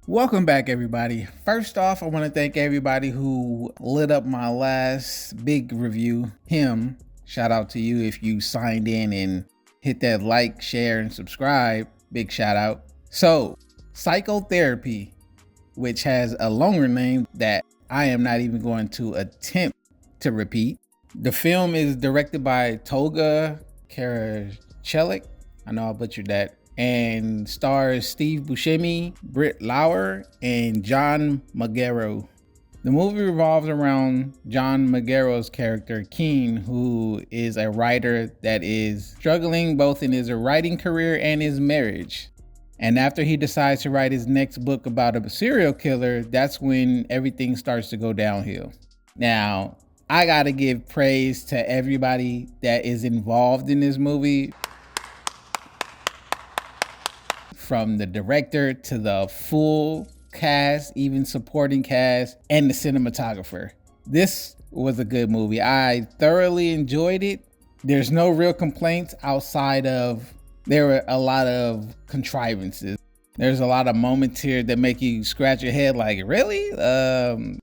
Welcome back, everybody. First off, I want to thank everybody who lit up my last big review. Shout out to you if you signed in and hit that like, share, and subscribe. Big shout out. So, Psychotherapy, which has a longer name that I am not even going to attempt to repeat. The film is directed by Tolga Karaçelik. I know I butchered that. And stars Steve Buscemi, Britt Lower, and John Magaro. The movie revolves around John Magaro's character, Keen, who is a writer that is struggling both in his writing career and his marriage. And after he decides to write his next book about a serial killer, that's when everything starts to go downhill. Now, I gotta give praise to everybody that is involved in this movie. From the director to the full cast, even supporting cast, and the cinematographer. This was a good movie. I thoroughly enjoyed it. There's no real complaints outside of there were a lot of contrivances. There's a lot of moments here that make you scratch your head like, really?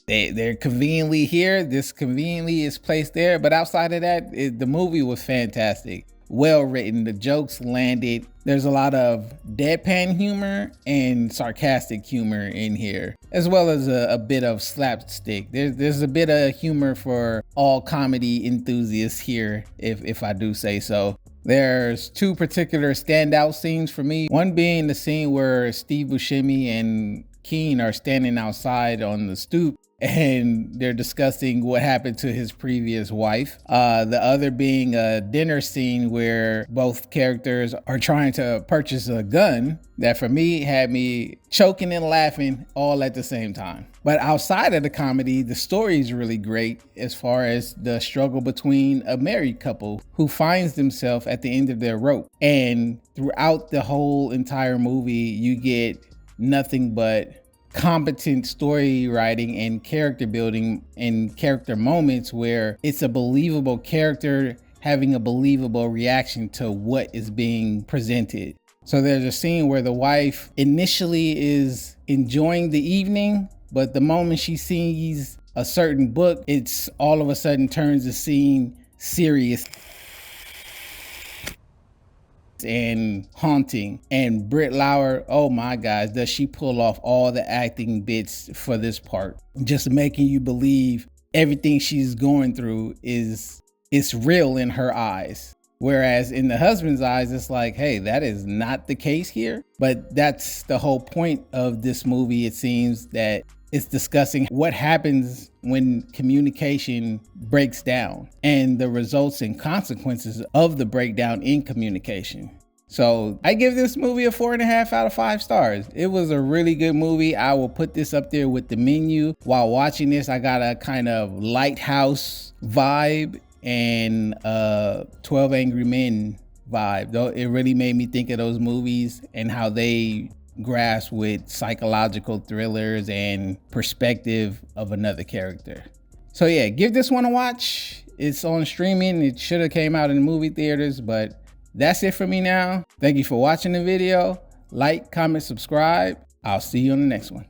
They're conveniently here. This conveniently is placed there. But outside of that, the movie was fantastic. Well written, the jokes landed. There's a lot of deadpan humor and sarcastic humor in here, as well as a bit of slapstick. There's a bit of humor for all comedy enthusiasts here, if I do say so. There's two particular standout scenes for me. One being the scene where Steve Buscemi and Keen are standing outside on the stoop and they're discussing what happened to his previous wife. The other being a dinner scene where both characters are trying to purchase a gun that for me had me choking and laughing all at the same time. But outside of the comedy, the story is really great as far as the struggle between a married couple who finds themselves at the end of their rope. And throughout the whole entire movie, you get nothing but competent story writing and character building and character moments where it's a believable character having a believable reaction to what is being presented. So there's a scene where the wife initially is enjoying the evening, but the moment she sees a certain book, it's all of a sudden turns the scene serious and haunting. And Britt Lower, oh my gosh, does she pull off all the acting bits for this part, just making you believe everything she's going through is real in her eyes. Whereas in the husband's eyes, it's like, hey, that is not the case here. But that's the whole point of this movie. It seems that it's discussing what happens when communication breaks down and the results and consequences of the breakdown in communication. So I give this movie a 4.5 out of 5 stars. It was a really good movie. I will put this up there with The Menu. While watching this, I got a kind of Lighthouse vibe and 12 Angry Men vibe. Though it really made me think of those movies and how they grasp with psychological thrillers and perspective of another character. So yeah, give this one a watch. It's on streaming. It should have came out in movie theaters, but that's it for me now. Thank you for watching the video. Like, comment, subscribe. I'll see you on the next one.